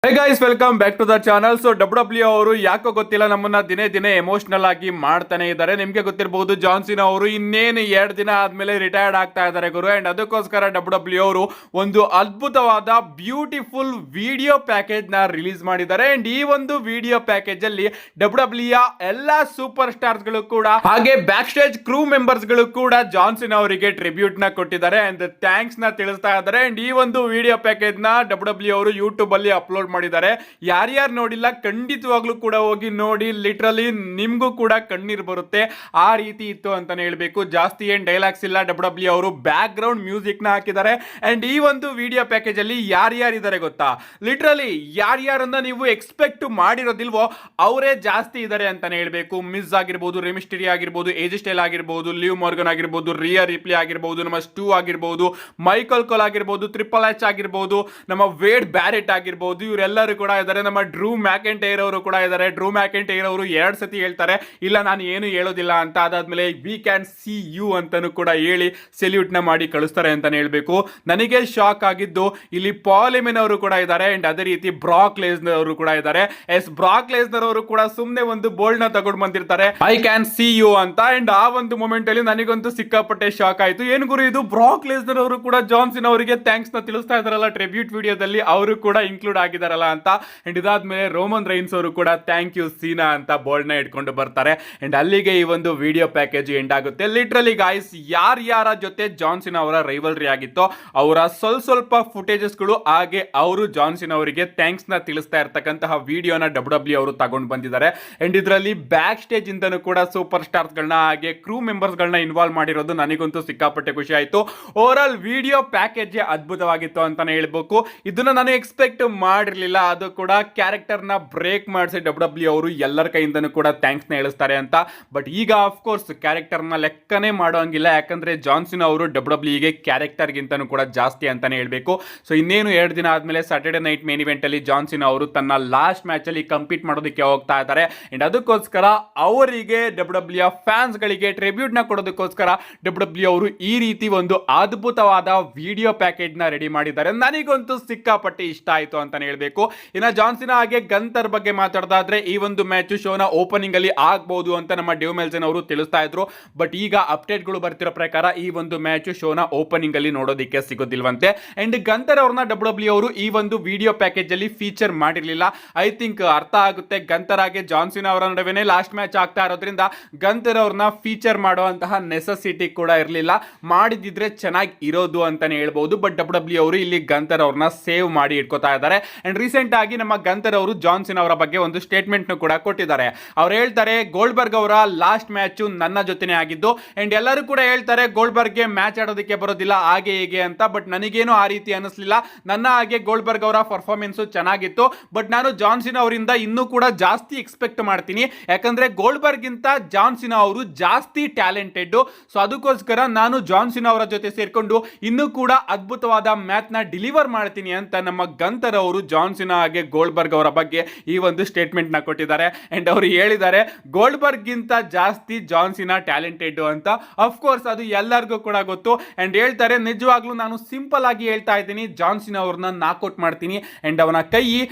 Hey guys, welcome back to the channel. So W ಅವರು ಯಾಕೋ ಗೊತ್ತಿಲ್ಲ ನಮ್ಮನ್ನ ದಿನೇ ದಿನೇ ಎಮೋಷನಲ್ ಆಗಿ ಮಾಡ್ತಾನೆ ಇದ್ದಾರೆ. ನಿಮ್ಗೆ ಗೊತ್ತಿರಬಹುದು, ಜಾನ್ಸಿನಾ ಅವರು ಇನ್ನೇನು 2 ದಿನ ಆದ್ಮೇಲೆ ರಿಟೈರ್ಡ್ ಆಗ್ತಾ ಇದ್ದಾರೆ ಗುರು. ಅಂಡ್ ಅದಕ್ಕೋಸ್ಕರ ಡಬ್ಲ್ಯೂ ಅವರು ಒಂದು ಅದ್ಭುತವಾದ ಬ್ಯೂಟಿಫುಲ್ ವಿಡಿಯೋ ಪ್ಯಾಕೇಜ್ ನ ರಿಲೀಸ್ ಮಾಡಿದ್ದಾರೆ. ಅಂಡ್ ಈ ಒಂದು ವಿಡಿಯೋ ಪ್ಯಾಕೇಜ್ ಅಲ್ಲಿ ಡಬ್ಲ್ಯೂ ಎಲ್ಲಾ ಸೂಪರ್ ಸ್ಟಾರ್ಸ್ ಗಳು ಕೂಡ ಹಾಗೆ ಬ್ಯಾಕ್ ಸ್ಟೇಜ್ ಕ್ರೂ ಮೆಂಬರ್ಸ್ ಗಳು ಕೂಡ ಜಾನ್ಸಿನಾ ಅವರಿಗೆ ಟ್ರಿಬ್ಯೂಟ್ ನ ಕೊಟ್ಟಿದ್ದಾರೆ ಅಂಡ್ ಥ್ಯಾಂಕ್ಸ್ ನ ತಿಳಿಸ್ತಾ ಇದ್ದಾರೆ. ಅಂಡ್ ಈ ಒಂದು ವಿಡಿಯೋ ಪ್ಯಾಕೇಜ್ ನ ಡಬ್ಲ್ಯೂ ಅವರು ಯೂಟ್ಯೂಬ್ ಅಲ್ಲಿ ಅಪ್ಲೋಡ್ ಮಾಡಿದ್ದಾರೆ. ಯಾರ್ಯಾರು ನೋಡಿಲ್ಲ ಖಂಡಿತವಾಗ್ಲೂ ಕೂಡ ಹೋಗಿ ನೋಡಿ. ಲಿಟ್ರಲಿ ನಿಮ್ಗೂ ಕೂಡ ಕಣ್ಣೀರ್ ಬರುತ್ತೆ, ಆ ರೀತಿ ಇತ್ತು ಅಂತಾನೆ ಹೇಳ್ಬೇಕು. ಜಾಸ್ತಿ ಏನ್ ಡೈಲಾಗ್ಸ್ ಇಲ್ಲ. ಡಬ್ಲ್ಯೂ ಅವರು ಬ್ಯಾಕ್ ಗ್ರೌಂಡ್ ಮ್ಯೂಸಿಕ್ ನ ಹಾಕಿದ್ದಾರೆ. ಅಂಡ್ ಈ ಒಂದು ವಿಡಿಯೋ ಪ್ಯಾಕೇಜ್ ಅಲ್ಲಿ ಯಾರ್ಯಾರಿದ್ದಾರೆ ಗೊತ್ತಾ? ಲಿಟ್ರಲಿ ಯಾರ್ಯಾರನ್ನ ನೀವು ಎಕ್ಸ್ಪೆಕ್ಟ್ ಮಾಡಿರೋದಿಲ್ವೋ ಅವರೇ ಜಾಸ್ತಿ ಇದ್ದಾರೆ ಅಂತಾನೆ ಹೇಳ್ಬೇಕು. ಮಿಸ್ ಆಗಿರ್ಬೋದು, ರೆಮಿಸ್ಟರಿ ಆಗಿರ್ಬೋದು, ಏಜ್ ಸ್ಟೈಲ್ ಆಗಿರ್ಬೋದು, ಲಿವ್ ಮಾರ್ಗನ್ ಆಗಿರ್ಬೋದು, ರಿಯಾ ರಿಪ್ಲಿ ಆಗಿರ್ಬೋದು, ನಮ್ಮ ಸ್ಟೂ ಆಗಿರ್ಬೋದು, ಮೈಕಲ್ ಕೋಲ್ ಆಗಿರ್ಬೋದು, ಟ್ರಿಪಲ್ ಎಚ್ ಆಗಿರ್ಬೋದು, ನಮ್ಮ ವೇಡ್ ಬ್ಯಾರೆಟ್ ಆಗಿರ್ಬೋದು, ಇವರೆಲ್ಲರೂ ಕೂಡ ಇದ್ದಾರೆ. ನಮ್ಮ ಡ್ರೂ ಮ್ಯಾಕೆಂಟೈರ್ ಅವರು ಕೂಡ ಇದ್ದಾರೆ. ಡ್ರೂ ಮ್ಯಾಕೆಂಟೈರ್ ಅವರು 2 ಸತಿ ಹೇಳ್ತಾರೆ, ಇಲ್ಲ ನಾನು ಏನು ಹೇಳೋದಿಲ್ಲ ಅಂತ. ಅದಾದ್ಮೇಲೆ ವಿ ಕ್ಯಾನ್ ಸಿ ಯು ಅಂತಾನು ಕೂಡ ಹೇಳಿ ಸೆಲ್ಯೂಟ್ ನ ಮಾಡಿ ಕಳಿಸ್ತಾರೆ ಅಂತಾನೆ ಹೇಳ್ಬೇಕು. ನನಗೆ ಶಾಕ್ ಆಗಿದ್ದು ಇಲ್ಲಿ ಪಾಲ್ ಎಮೆನ್ ಅವರು ಕೂಡ ಇದ್ದಾರೆ. ಅಂಡ್ ಅದೇ ರೀತಿ ಬ್ರಾಕ್ ಲೆಸ್ನರ್ ಅವರು ಕೂಡ ಇದ್ದಾರೆ. ಬ್ರಾಕ್ ಲೆಸ್ನರ್ ಅವರು ಕೂಡ ಸುಮ್ನೆ ಒಂದು ಬೋಲ್ಡ್ ನ ತಗೊಂಡು ಬಂದಿರ್ತಾರೆ, ಐ ಕ್ಯಾನ್ ಸಿ ಯು ಅಂತ. ಅಂಡ್ ಆ ಒಂದು ಮೂಮೆಂಟ್ ಅಲ್ಲಿ ನನಗಂತೂ ಸಿಕ್ಕಾಪಟ್ಟೆ ಶಾಕ್ ಆಯ್ತು. ಏನು ಗುರು ಇದು, ಬ್ರಾಕ್ ಲೆಸ್ನರ್ ಅವರು ಕೂಡ ಜಾನ್ಸಿನ್ ಅವರಿಗೆ ಥ್ಯಾಂಕ್ಸ್ ನ ತಿಳಿಸ್ತಾ ಇದಾರಲ್ಲ ಟ್ರಿಬ್ಯೂಟ್ ವಿಡಿಯೋದಲ್ಲಿ, ಅವರು ಕೂಡ ಇನ್ಕ್ಲೂಡ್ ಆಗಿದಾರಲ್ಲ ಅಂತ. ಅಂಡ್ ಇದಾದ್ಮೇಲೆ ರೋಮನ್ ರೈನ್ಸ್ ಅವರು ಕೂಡ ಥ್ಯಾಂಕ್ ಯು ಸೀನಾ ಅಂತ ಬೋರ್ಡ್ ನ ಇಟ್ಕೊಂಡು ಬರ್ತಾರೆ. ಅಂಡ್ ಅಲ್ಲಿಗೆ ಈ ಒಂದು ವಿಡಿಯೋ ಪ್ಯಾಕೇಜ್ ಎಂಡ್ ಆಗುತ್ತೆ. ಲಿಟ್ರಲಿ ಗಾಯ್ಸ್, ಯಾರ್ಯಾರ ಜೊತೆ ಜಾನ್ಸಿನ್ ಅವರ ರೈವಲ್ರಿ ಆಗಿತ್ತೋ ಅವರ ಸ್ವಲ್ಪ ಫುಟೇಜಸ್ ಗಳು ಹಾಗೆ ಅವರು ಜಾನ್ಸಿನ್ ಅವರಿಗೆ ಥ್ಯಾಂಕ್ಸ್ ನ ತಿಳಿಸ್ತಾ ಇರ್ತಕ್ಕಂತಹ ವಿಡಿಯೋನ ಡಬ್ಲ್ಯೂ ಅವರು ತಗೊಂಡು ಬಂದಿದ್ದಾರೆ. ಅಂಡ್ ಇದರಲ್ಲಿ ಬ್ಯಾಕ್ ಸ್ಟೇಜ್ ಇಂದನೂ ಕೂಡ ಸೂಪರ್ ಸ್ಟಾರ್ಸ್ ಗಳನ್ನ ಹಾಗೆ ಕ್ರೂ ಮೆಂಬರ್ಸ್ ಗಳನ್ನ ಇನ್ವಾಲ್ವ್ ಮಾಡಿರೋದು ನನಗಂತೂ ಸಿಕ್ಕಾಪಟ್ಟೆ ಖುಷಿ ಆಯ್ತು. ಓವರ್ ಆಲ್ ವಿಡಿಯೋ ಪ್ಯಾಕೇಜ್ ಅದ್ಭುತವಾಗಿತ್ತು ಅಂತಾನೆ ಹೇಳ್ಬೇಕು. ಇದನ್ನ ನಾನು ಎಕ್ಸ್ಪೆಕ್ಟ್ ಮಾಡಿರ್ಲಿಲ್ಲ. ಅದು ಕೂಡ ಕ್ಯಾರೆಕ್ಟರ್ ನ ಬ್ರೇಕ್ ಮಾಡಿಸಿ ಡಬ್ಲ್ಯೂ ಅವರು ಎಲ್ಲರ ಕೈಯಿಂದನೂ ಕೂಡ ಥ್ಯಾಂಕ್ಸ್ ನ ಹೇಳಿಸ್ತಾರೆ ಅಂತ. ಬಟ್ ಈಗ ಆಫ್ಕೋರ್ಸ್ ಕ್ಯಾರೆಕ್ಟರ್ ನ ಲೆಕ್ಕನೇ ಮಾಡೋಂಗಿಲ್ಲ, ಯಾಕಂದ್ರೆ ಜಾನ್ಸಿನ್ ಅವರು ಡಬ್ಲ್ಯೂಗೆ ಕ್ಯಾರೆಕ್ಟರ್ ಗಿಂತನೂ ಕೂಡ ಜಾಸ್ತಿ ಅಂತಾನೆ ಹೇಳ್ಬೇಕು. ಸೊ ಇನ್ನೇನು 2 ದಿನ ಆದ್ಮೇಲೆ ಸ್ಯಾಟರ್ಡೆ ನೈಟ್ ಮೇನ್ ಇವೆಂಟ್ ಅಲ್ಲಿ ಜಾನ್ಸಿನ್ ಅವರು ತನ್ನ ಲಾಸ್ಟ್ ಮ್ಯಾಚ್ ಅಲ್ಲಿ ಕಂಪೀಟ್ ಮಾಡೋದಕ್ಕೆ ಹೋಗ್ತಾ ಇದ್ದಾರೆ. ಅಂಡ್ ಅದಕ್ಕೋಸ್ಕರ ಅವರಿಗೆ ಡಬ್ಲ್ಯೂ ಫ್ಯಾನ್ಸ್ ಗಳಿಗೆ ಟ್ರಿಬ್ಯೂಟ್ ನ ಕೊಡೋದಕ್ಕೋಸ್ಕರ ಡಬ್ಲ್ಯೂ ಅವರು ಈ ರೀತಿ ಒಂದು ಅದ್ಭುತವಾದ ವಿಡಿಯೋ ಪ್ಯಾಕೇಜ್ ನ ರೆಡಿ ಮಾಡಿದ್ದಾರೆ. ನನಗಂತೂ ಸಿಕ್ಕಾಪಟ್ಟೆ ಇಷ್ಟ ಆಯ್ತು ಅಂತಾನೆ ಹೇಳ್ಬೇಕು. ಇನ್ನ ಜಾನ್ಸಿನಾ ಹಾಗೆ ಗಂತರ್ ಬಗ್ಗೆ ಮಾತಾಡೋದಾದ್ರೆ ಈ ಒಂದು ಮ್ಯಾಚ್ ಶೋನ ಓಪನಿಂಗ್ ಅಲ್ಲಿ ಆಗಬಹುದು ಅಂತ ನಮ್ಮ ಡ್ಯೂ ಮೆಲ್ಸನ್ ಅವರು ತಿಳಿಸ್ತಾ ಇದ್ರು. ಬಟ್ ಈಗ ಅಪ್ಡೇಟ್ ಗಳು ಬರ್ತಿರೋ ಪ್ರಕಾರ ಈ ಒಂದು ಮ್ಯಾಚ್ ಶೋನ ಓಪನಿಂಗ್ ಅಲ್ಲಿ ನೋಡೋದಕ್ಕೆ ಸಿಗೋದಿಲ್ವಂತೆ. ಅಂಡ್ ಗಂತರ್ ಅವ್ರನ್ನ ಡಬ್ಲ್ಯೂ ಅವರು ಈ ಒಂದು ವಿಡಿಯೋ ಪ್ಯಾಕೇಜ್ ಅಲ್ಲಿ ಫೀಚರ್ ಮಾಡಿರ್ಲಿಲ್ಲ. ಐ ಥಿಂಕ್ ಅರ್ಥ ಆಗುತ್ತೆ, ಗಂತರ್ ಹಾಗೆ ಜಾನ್ಸಿನಾ ಅವರ ನಡುವೆ ಲಾಸ್ಟ್ ಮ್ಯಾಚ್ ಆಗ್ತಾ ಇರೋದ್ರಿಂದ ಗಂತರ್ ಅವ್ರನ್ನ ಫೀಚರ್ ಮಾಡುವಂತಹ ನೆಸೆಸಿಟಿ ಕೂಡ ಇರಲಿಲ್ಲ. ಮಾಡಿದಿದ್ರೆ ಚೆನ್ನಾಗಿ ಇರೋದು ಅಂತಾನೆ ಹೇಳ್ಬಹುದು. ಬಟ್ ಡಬ್ಲ್ಯೂ ಅವರು ಇಲ್ಲಿ ಗಂತರ್ ಅವ್ರನ್ನ ಸೇವ್ ಮಾಡಿ ಇಟ್ಕೋತಾ ಇದ್ದಾರೆ. ಅಂಡ್ ರೀಸೆಂಟ್ ಆಗಿ ನಮ್ಮ ಗಂತರ್ ಅವರು ಜಾನ್ಸಿನ್ ಅವರ ಬಗ್ಗೆ ಒಂದು ಸ್ಟೇಟ್ಮೆಂಟ್ ಕೂಡ ಕೊಟ್ಟಿದ್ದಾರೆ. ಅವ್ರು ಹೇಳ್ತಾರೆ, ಗೋಲ್ಡ್ಬರ್ಗ್ ಅವರ ಲಾಸ್ಟ್ ಮ್ಯಾಚ್ ನನ್ನ ಜೊತೆನೇ ಆಗಿದ್ದು. ಅಂಡ್ ಎಲ್ಲರೂ ಕೂಡ ಹೇಳ್ತಾರೆ ಗೋಲ್ಡ್ಬರ್ಗ್ಗೆ ಮ್ಯಾಚ್ ಆಡೋದಕ್ಕೆ ಬರೋದಿಲ್ಲ ಹಾಗೆ ಹೀಗೆ ಅಂತ. ಬಟ್ ನನಗೇನು ಆ ರೀತಿ ಅನಿಸ್ಲಿಲ್ಲ. ನನ್ನ ಹಾಗೆ ಗೋಲ್ಡ್ಬರ್ಗ್ ಅವರ ಪರ್ಫಾರ್ಮೆನ್ಸ್ ಚೆನ್ನಾಗಿತ್ತು. ಬಟ್ ನಾನು ಜಾನ್ಸಿನ್ ಅವರಿಂದ ಇನ್ನೂ ಕೂಡ ಜಾಸ್ತಿ ಎಕ್ಸ್ಪೆಕ್ಟ್ ಮಾಡ್ತೀನಿ, ಯಾಕಂದ್ರೆ ಗೋಲ್ಡ್ಬರ್ಗ್ ಗಿಂತ ಜಾನ್ಸಿನ್ ಅವರು ಜಾಸ್ತಿ ಟ್ಯಾಲೆಂಟೆಡ್. ಸೊ ಅದಕ್ಕೋಸ್ಕರ ನಾನು ಜಾನ್ಸಿನ್ ಅವರ ಜೊತೆ ಸೇರ್ಕೊಂಡು ಇನ್ನೂ ಕೂಡ ಅದ್ಭುತವಾದ ಮ್ಯಾಚ್ ನ ಡೆಲಿವರ್ ಮಾಡ್ತೀನಿ ಅಂತ ನಮ್ಮ ಗಂತರ್ ಅವರು ಜಾನ್ಸಿನಾ ಹಾಗೆ ಗೋಲ್ಡ್ಬರ್ಗ್ ಅವರ ಬಗ್ಗೆ ಈ ಒಂದು ಸ್ಟೇಟ್ಮೆಂಟ್ ನ ಕೊಟ್ಟಿದ್ದಾರೆ. ಅಂಡ್ ಅವರು ಹೇಳಿದ್ದಾರೆ ಗೋಲ್ಡ್ಬರ್ಗ್ ಗಿಂತ ಜಾಸ್ತಿ ಜಾನ್ಸಿನಾ ಟ್ಯಾಲೆಂಟೆಡ್ ಅಂತ. ಅಫ್ಕೋರ್ಸ್ ಅದು ಎಲ್ಲರಿಗೂ ಕೂಡ ಗೊತ್ತು. ಅಂಡ್ ಹೇಳ್ತಾರೆ, ನಿಜವಾಗ್ಲೂ ನಾನು ಸಿಂಪಲ್ ಆಗಿ ಹೇಳ್ತಾ ಇದ್ದೀನಿ, ಜಾನ್ಸಿನಾ ಅವ್ರನ್ನ ನಾಕ್ಔಟ್ ಮಾಡ್ತೀನಿ. ಅಂಡ್ ಅವನ ಕೈ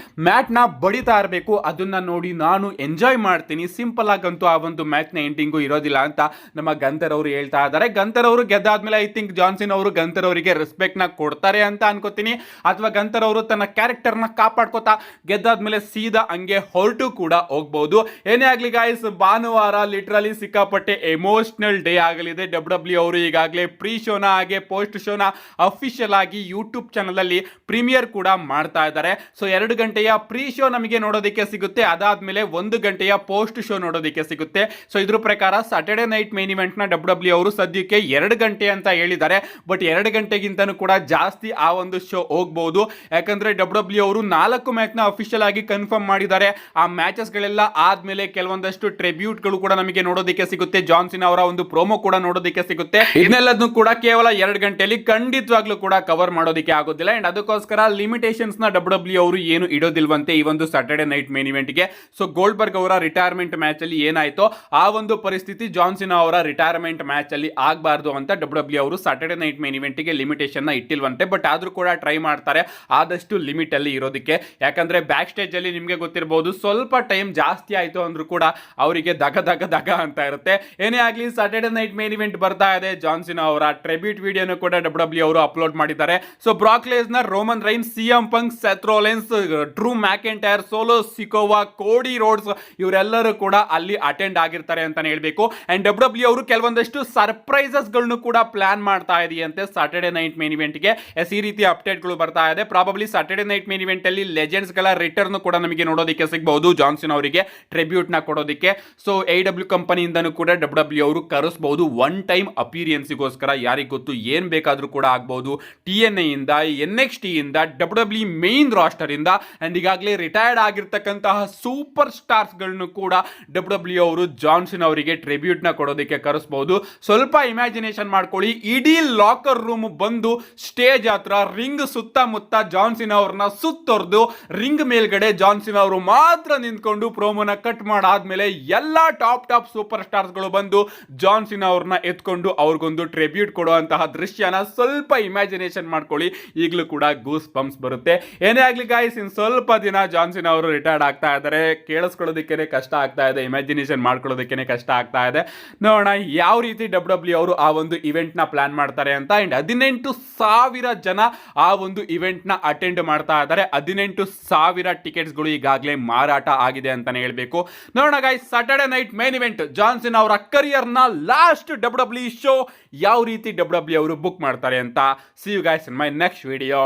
ಮ್ಯಾಟ್ ನ ಬಡಿತಾ ಇರಬೇಕು, ಅದನ್ನ ನೋಡಿ ನಾನು ಎಂಜಾಯ್ ಮಾಡ್ತೀನಿ. ಸಿಂಪಲ್ ಆಗಂತೂ ಆ ಒಂದು ಮ್ಯಾಚ್ ನ ಎಂಡಿಂಗು ಇರೋದಿಲ್ಲ ಅಂತ ನಮ್ಮ ಗಂತರ್ ಅವರು ಹೇಳ್ತಾ ಇದ್ದಾರೆ. ಗಂತರ್ ಅವರು ಗೆದ್ದಾದ್ಮೇಲೆ ಐ ಥಿಂಕ್ ಜಾನ್ಸಿನ್ ಅವರು ಗಂತರ್ ಅವರಿಗೆ ರೆಸ್ಪೆಕ್ಟ್ ನ ಕೊಡ್ತಾರೆ ಅಂತ ಅನ್ಕೋತೀನಿ. ಅಥವಾ ಗಂತರ್ ಅವರು ತನ್ನ ಕ್ಯಾರೆಕ್ಟರ್ ನ ಕಾಪಾಡ್ಕೋತಾ ಗೆದ್ದಾದ್ಮೇಲೆ ಸೀದಾ ಹಂಗೆ ಹೊರಟು ಕೂಡ ಹೋಗ್ಬಹುದು. ಏನೇ ಆಗ್ಲಿ ಗಾಯ್ಸ್, ಭಾನುವಾರ ಲಿಟ್ರಲಿ ಸಿಕ್ಕಾಪಟ್ಟೆ ಎಮೋಷನಲ್ ಡೇ ಆಗಲಿದೆ. ಡಬ್ಲ್ಯೂ ಅವರು ಈಗಾಗಲೇ ಪ್ರೀ ಶೋನ ಹಾಗೆ ಪೋಸ್ಟ್ ಶೋನ ಅಫಿಷಿಯಲ್ ಆಗಿ ಯೂಟ್ಯೂಬ್ ಚಾನಲ್ ಅಲ್ಲಿ ಪ್ರೀಮಿಯರ್ ಕೂಡ ಮಾಡ್ತಾ ಇದ್ದಾರೆ. ಸೊ 2 ಗಂಟೆಯ ಪ್ರೀ ಶೋ ನಮಗೆ ನೋಡೋದಕ್ಕೆ ಸಿಗುತ್ತೆ, ಅದಾದ್ಮೇಲೆ 1 ಗಂಟೆಯ ಪೋಸ್ಟ್ ಶೋ ನೋಡೋದಕ್ಕೆ ಸಿಗುತ್ತೆ. ಸೊ ಇದ್ರ ಪ್ರಕಾರ ಸ್ಯಾಟರ್ಡೆ ನೈಟ್ ಮೇನ್ ಇವೆಂಟ್ ನ ಡಬ್ಲ್ಯೂ ಅವರು ಸದ್ಯಕ್ಕೆ 2 ಗಂಟೆ ಅಂತ ಹೇಳಿದ್ದಾರೆ. ಬಟ್ 2 ಗಂಟೆಗಿಂತನೂ ಕೂಡ ಜಾಸ್ತಿ ಆ ಒಂದು ಶೋ ಹೋಗಬಹುದು, ಯಾಕಂದ್ರೆ ಡಬ್ಲ್ಯೂ ಅವರು 4 ಮ್ಯಾಚ್ ನ ಅಫಿಷಿಯಲ್ ಆಗಿ ಕನ್ಫರ್ಮ್ ಮಾಡಿದ್ದಾರೆ. ಆ ಮ್ಯಾಚಸ್ ಗಳೆಲ್ಲ ಆದ್ಮೇಲೆ ಕೆಲವೊಂದಷ್ಟು ಟ್ರಿಬ್ಯೂಟ್ ಗಳು ಕೂಡ ನಮಗೆ ನೋಡೋದಕ್ಕೆ ಸಿಗುತ್ತೆ. ಜಾನ್ಸಿನ್ ಅವರ ಒಂದು ಪ್ರೋಮೋ ಕೂಡ ನೋಡೋದಕ್ಕೆ ಸಿಗುತ್ತೆ. ಇದನ್ನೆಲ್ಲದನ್ನು ಕೂಡ ಕೇವಲ 2 ಗಂಟೆಯಲ್ಲಿ ಖಂಡಿತವಾಗ್ಲೂ ಕೂಡ ಕವರ್ ಮಾಡೋದಕ್ಕೆ ಆಗೋದಿಲ್ಲ. ಅಂಡ್ ಅದಕ್ಕೋಸ್ಕರ ಲಿಮಿಟೇಷನ್ಸ್ ನ ಡಬ್ಲ್ಯೂ ಅವರು ಏನು ಇಡೋದಿಲ್ವಂತೆ ಈ ಒಂದು ಸ್ಯಾಟರ್ಡೆ ನೈಟ್ ಮೇನ್ ಇವೆಂಟ್ ಗೆ. ಸೊ ಗೋಲ್ಡ್ಬರ್ಗ್ ಅವರ ರಿಟೈರ್ಮೆಂಟ್ ಮ್ಯಾಚ್ ಅಲ್ಲಿ ಏನಾಯ್ತೋ ಆ ಒಂದು ಪರಿಸ್ಥಿತಿ ಜಾನ್ಸಿನ್ ಅವರ ರಿಟೈರ್ಮೆಂಟ್ ಮ್ಯಾಚ್ ಅಲ್ಲಿ ಆಗಬಾರ್ದು ಅಂತ ಡಬ್ಲ್ಯೂ ಅವರು ಸ್ಯಾಟರ್ಡೆ ನೈಟ್ ಮೇನ್ ಇವೆಂಟ್ ಗೆ ಲಿಮಿಟೇಷನ್ ನ ಇಟ್ಟಿಲ್ವಂತೆ. ಬಟ್ ಆದ್ರೂ ಕೂಡ ಟ್ರೈ ಮಾಡ್ತಾರೆ ಆದಷ್ಟು ಲಿಮಿಟ್ ಅಲ್ಲಿ ಇರೋದಕ್ಕೆ ಕೊಡೋದಕ್ಕೆ. ಯಾಕಂದ್ರೆ ಬ್ಯಾಕ್ ಸ್ಟೇಜ್ ಅಲ್ಲಿ ನಿಮಗೆ ಗೊತ್ತಿರಬಹುದು, ಸ್ವಲ್ಪ ಟೈಮ್ ಜಾಸ್ತಿ ಆಯ್ತು ಅಂದ್ರೂ ಕೂಡ ಅವರಿಗೆ ದಗ ಅಂತ ಇರುತ್ತೆ. ಏನೇ ಆಗ್ಲಿ, ಸಾಟರ್ಡೆ ನೈಟ್ ಮೇನ್ ಇವೆಂಟ್ ಬರ್ತಾ ಇದೆ. ಜಾನ್ ಸಿನಾ ಅವರ ಟ್ರಿಬ್ಯೂಟ್ ವಿಡಿಯೋನು ಕೂಡ ಡಬ್ಲ್ಯೂ ಅವರು ಅಪ್ಲೋಡ್ ಮಾಡಿದ್ದಾರೆ. So Brock Lesnar, Roman Reigns, CM Punk, Seth Rollins, Drew McIntyre, Solo Sikoa, Cody Rhodes ಇವರೆಲ್ಲರೂ ಕೂಡ ಅಲ್ಲಿ ಅಟೆಂಡ್ ಆಗಿರ್ತಾರೆ ಅಂತಾನೆ ಹೇಳ್ಬೇಕು. ಅಂಡ್ ಡಬ್ಲ್ಯೂ ಅವರು ಕೆಲವೊಂದಷ್ಟು ಸರ್ಪ್ರೈಸಸ್ ಗಳನ್ನು ಕೂಡ ಪ್ಲಾನ್ ಮಾಡ್ತಾ ಇದೆಯಂತೆ ಸಾಟರ್ಡೆ ನೈಟ್ ಮೇನ್ ಇವೆಂಟ್ ಗೆ. ಈ ರೀತಿ ಅಪ್ಡೇಟ್ ಗಳು ಬರ್ತಾ ಇದೆ. Probably Saturday night main event ಅಲ್ಲಿ ಲೆಜೆಂಡ್ಸ್ ಗಳ ರಿಟರ್ನ್ ಕೂಡ ನಮಗೆ ನೋಡೋದಕ್ಕೆ ಸಿಗಬಹುದು, ಜಾನ್ ಸಿನಾ ಅವರಿಗೆ ಟ್ರಿಬ್ಯೂಟ್ ನ ಕೊಡೋದಕ್ಕೆ. ಸೊ AEW ಕಂಪನಿಯಿಂದನೂ ಕೂಡ ಡಬ್ಲ್ಯೂ ಅವರು ಕರೆಸಬಹುದು ಒನ್ ಟೈಮ್ ಅಪಿರಿಯನ್ಸಿಗೋಸ್ಕರ. ಯಾರಿಗೆ ಗೊತ್ತು, ಏನ್ ಬೇಕಾದ್ರೂ ಕೂಡ ಆಗಬಹುದು. TNA ಇಂದ, NXT ಇಂದ, WWE ಮೇನ್ ರಾಸ್ಟರ್ ಇಂದ, ಅಂಡ್ ಈಗಾಗಲೇ ರಿಟೈರ್ಡ್ ಆಗಿರ್ತಕ್ಕಂತಹ ಸೂಪರ್ ಸ್ಟಾರ್ಸ್ ಗಳನ್ನು ಕೂಡ ಡಬ್ಲ್ಯೂ ಅವರು ಜಾನ್ ಸಿನಾ ಅವರಿಗೆ ಟ್ರಿಬ್ಯೂಟ್ ನ ಕೊಡೋದಕ್ಕೆ ಕರೆಸಬಹುದು. ಸ್ವಲ್ಪ ಇಮ್ಯಾಜಿನೇಷನ್ ಮಾಡ್ಕೊಳ್ಳಿ, ಇಡೀ ಲಾಕರ್ ರೂಮ್ ಬಂದು ಸ್ಟೇಜ್ ಹತ್ರ ರಿಂಗ್ ಸುತ್ತಮುತ್ತ ಜಾನ್ ಸಿನಾ ಅವ್ರನ್ನ ಸುತ್ತೊರ್ದು ರಿಂಗ್ ಮೇಲ್ಗಡೆ ಜಾನ್ ಸಿನಾ ಅವರು ಮಾತ್ರ ನಿಂತ್ಕೊಂಡು ಪ್ರೋಮೋನ ಕಟ್ ಮಾಡಾದ್ಮೇಲೆ ಎಲ್ಲಾ ಟಾಪ್ ಸೂಪರ್ ಸ್ಟಾರ್ಸ್ ಗಳು ಬಂದು ಜಾನ್ ಸಿನಾ ಅವ್ರನ್ನ ಎತ್ಕೊಂಡು ಅವ್ರಿಗೊಂದು ಟ್ರಿಬ್ಯೂಟ್ ಕೊಡುವಂತಹ ದೃಶ್ಯನ ಸ್ವಲ್ಪ ಇಮ್ಯಾಜಿನೇಷನ್ ಮಾಡ್ಕೊಳ್ಳಿ. ಈಗಲೂ ಕೂಡ ಗೂಸ್ ಬಂಪ್ಸ್ ಬರುತ್ತೆ. ಏನೇ ಆಗ್ಲಿ ಗಾಯ್ಸ್, ಇನ್ ಸ್ವಲ್ಪ ದಿನ ಜಾನ್ ಸಿನಾ ಅವರು ರಿಟೈರ್ಡ್ ಆಗ್ತಾ ಇದ್ದಾರೆ. ಕೇಳಿಸ್ಕೊಳ್ಳೋದಕ್ಕೆ ಕಷ್ಟ ಆಗ್ತಾ ಇದೆ, ಇಮ್ಯಾಜಿನೇಷನ್ ಮಾಡ್ಕೊಳ್ಳೋದಕ್ಕೆ ಕಷ್ಟ ಆಗ್ತಾ ಇದೆ. ನೋಡೋಣ ಯಾವ ರೀತಿ ಡಬ್ಲ್ಯೂ ಅವರು ಆ ಒಂದು ಇವೆಂಟ್ ನ ಪ್ಲಾನ್ ಮಾಡ್ತಾರೆ ಅಂತ. ಅಂಡ್ 18,000 ಜನ ಆ ಒಂದು ಇವೆಂಟ್ ನ ಅಟೆಂಡ್ ಮಾಡ್ತಾ ಇದ್ದಾರೆ. 18,000 ಟಿಕೆಟ್ಸ್ ಗಳು ಈಗಾಗಲೇ ಮಾರಾಟ ಆಗಿದೆ ಅಂತಾನೆ ಹೇಳ್ಬೇಕು. ನೋಡೋಣ guys, Saturday night main event John Cena career ಕರಿಯರ್ ನ ಲಾಸ್ಟ್ ಡಬ್ಲ್ಯೂ ಶೋ ಯಾವ ರೀತಿ ಡಬ್ಲ್ಯೂ ಅವರು ಬುಕ್ ಮಾಡ್ತಾರೆ ಅಂತ. See you guys in my next video.